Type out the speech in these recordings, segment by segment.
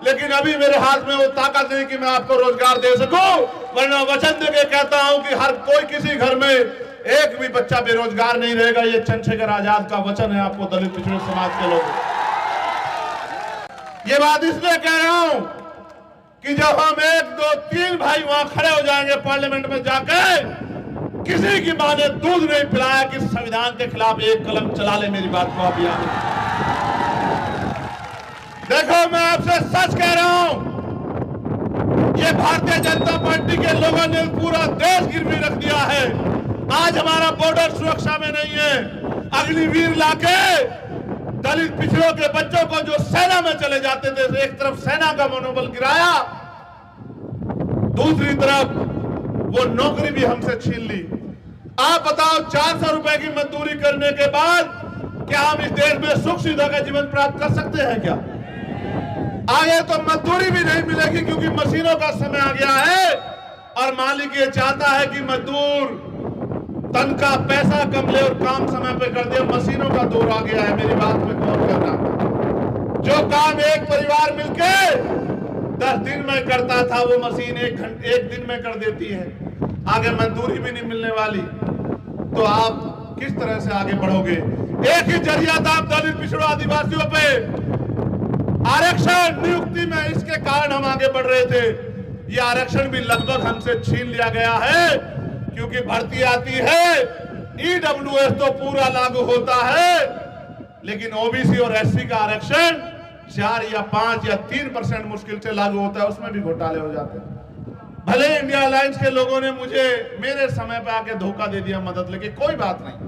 लेकिन अभी मेरे हाथ में वो ताकत नहीं कि मैं आपको रोजगार दे सकूं, वरना वचन देके कहता हूं कि हर कोई किसी घर में एक भी बच्चा बेरोजगार नहीं रहेगा। ये चंद्रशेखर आजाद का वचन है आपको दलित पिछड़े समाज के लोगों। ये बात इसलिए कह रहा हूं कि जब हम 1, 2, 3 भाई वहां खड़े हो जाएंगे पार्लियामेंट में जाकर, किसी की मां ने दूध नहीं पिलाया कि संविधान के खिलाफ एक कलम चला ले। मेरी बात को आप याद रखें। देखो मैं आपसे सच कह रहा हूं, ये भारतीय जनता पार्टी के लोगों ने पूरा देश गिरवी रख दिया है। आज हमारा बॉर्डर सुरक्षा में नहीं है। अग्निवीर लाके दलित पिछड़ों के बच्चों को जो सेना में चले जाते थे, एक तरफ सेना का मनोबल गिराया, दूसरी तरफ वो नौकरी भी हमसे छीन ली। आप बताओ 400 रुपए की मजदूरी करने के बाद क्या हम इस देश में सुख सुविधा का जीवन प्राप्त कर सकते हैं क्या? आगे तो मजदूरी भी नहीं मिलेगी क्योंकि मशीनों का समय आ गया है और मालिक ये चाहता है कि मजदूर तन का पैसा कम ले और काम समय पे कर दे। मशीनों का दौर आ गया है। मेरी बात में गौर करना। जो काम एक परिवार मिलके 10 दिन में करता था, वो मशीन एक दिन में कर देती है। आगे मजदूरी भी नहीं मिलने वाली, तो आप किस तरह से आगे बढ़ोगे? एक ही जरिया था आप दलित पिछड़ों आदिवासियों पे आरक्षण नियुक्ति में, इसके कारण हम आगे बढ़ रहे थे। ये आरक्षण भी लगभग हमसे छीन लिया गया है क्योंकि भर्ती आती है, ईडब्ल्यूएस तो पूरा लागू होता है, लेकिन ओबीसी और एससी का आरक्षण 4 या 5 या 3% मुश्किल से लागू होता है, उसमें भी घोटाले हो जाते हैं। भले इंडिया अलायंस के लोगों ने मुझे मेरे समय पे आके धोखा दे दिया मदद लेके, कोई बात नहीं।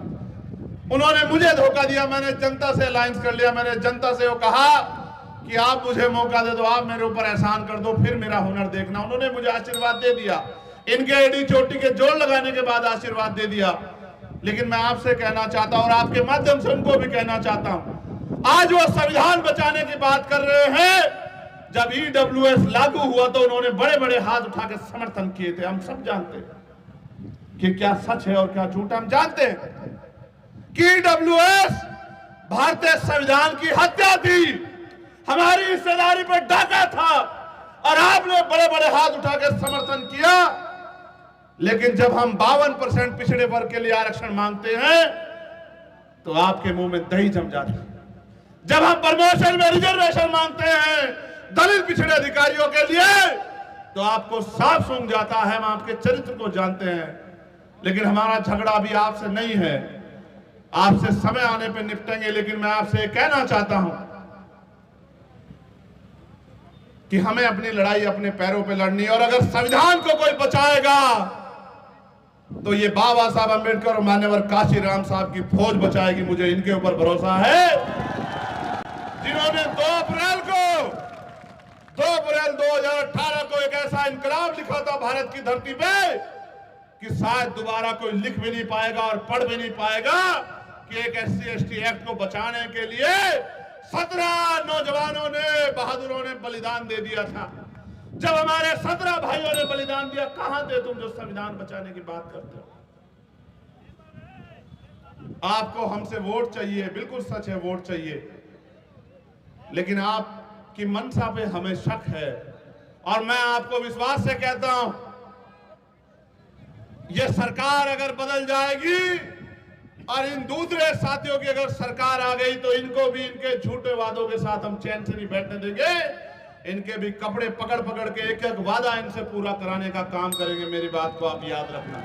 उन्होंने मुझे धोखा दिया, मैंने जनता से अलायंस कर लिया। मैंने जनता से वो कहा कि आप मुझे मौका दे दो, आप मेरे ऊपर एहसान कर दो, फिर मेरा हुनर देखना। उन्होंने मुझे आशीर्वाद दे दिया, इनके एडी चोटी के जोड़ लगाने के बाद आशीर्वाद दे दिया। लेकिन मैं आपसे कहना चाहता हूं और आपके माध्यम से उनको भी कहना चाहता हूं, आज वो संविधान बचाने की बात कर रहे हैं। जब ईडब्ल्यूएस लागू हुआ तो उन्होंने बड़े बड़े हाथ उठा के समर्थन किए थे। हम सब जानते हैं कि क्या सच है और क्या झूठ। हम जानते हैं कि ईडब्ल्यूएस भारतीय संविधान की हत्या थी, हमारी हिस्सेदारी पर डाका था और आपने बड़े बड़े हाथ उठा के समर्थन किया। लेकिन जब हम 52% पिछड़े वर्ग के लिए आरक्षण मांगते हैं तो आपके मुंह में दही जम जाती है। जब हम प्रमोशन में रिजर्वेशन मांगते हैं दलित पिछड़े अधिकारियों के लिए तो आपको साफ सूंघ जाता है। हम आपके चरित्र को जानते हैं, लेकिन हमारा झगड़ा भी आपसे नहीं है। आपसे समय आने पर निपटेंगे। लेकिन मैं आपसे कहना चाहता हूं कि हमें अपनी लड़ाई अपने पैरों पे लड़नी है और अगर संविधान को कोई बचाएगा तो ये बाबा साहब अंबेडकर और मान्यवर काशीराम साहब की फौज बचाएगी। मुझे इनके ऊपर भरोसा है, जिन्होंने 2 अप्रैल 2018 को एक ऐसा इनकलाब लिखा था भारत की धरती पे कि शायद दोबारा कोई लिख भी नहीं पाएगा और पढ़ भी नहीं पाएगा कि एक SC/ST एक्ट को बचाने के लिए 17 नौजवानों ने, बहादुरों ने बलिदान दे दिया था। जब हमारे 17 भाइयों ने बलिदान दिया, कहां थे तुम जो संविधान बचाने की बात करते हो? आपको हमसे वोट चाहिए, बिल्कुल सच है, वोट चाहिए, लेकिन आपकी मंशा पे हमें शक है। और मैं आपको विश्वास से कहता हूं, यह सरकार अगर बदल जाएगी और इन दूसरे साथियों की अगर सरकार आ गई तो इनको भी इनके झूठे वादों के साथ हम चैन से नहीं बैठने देंगे। इनके भी कपड़े पकड़ पकड़ के एक एक वादा इनसे पूरा कराने का काम करेंगे। मेरी बात को आप याद रखना।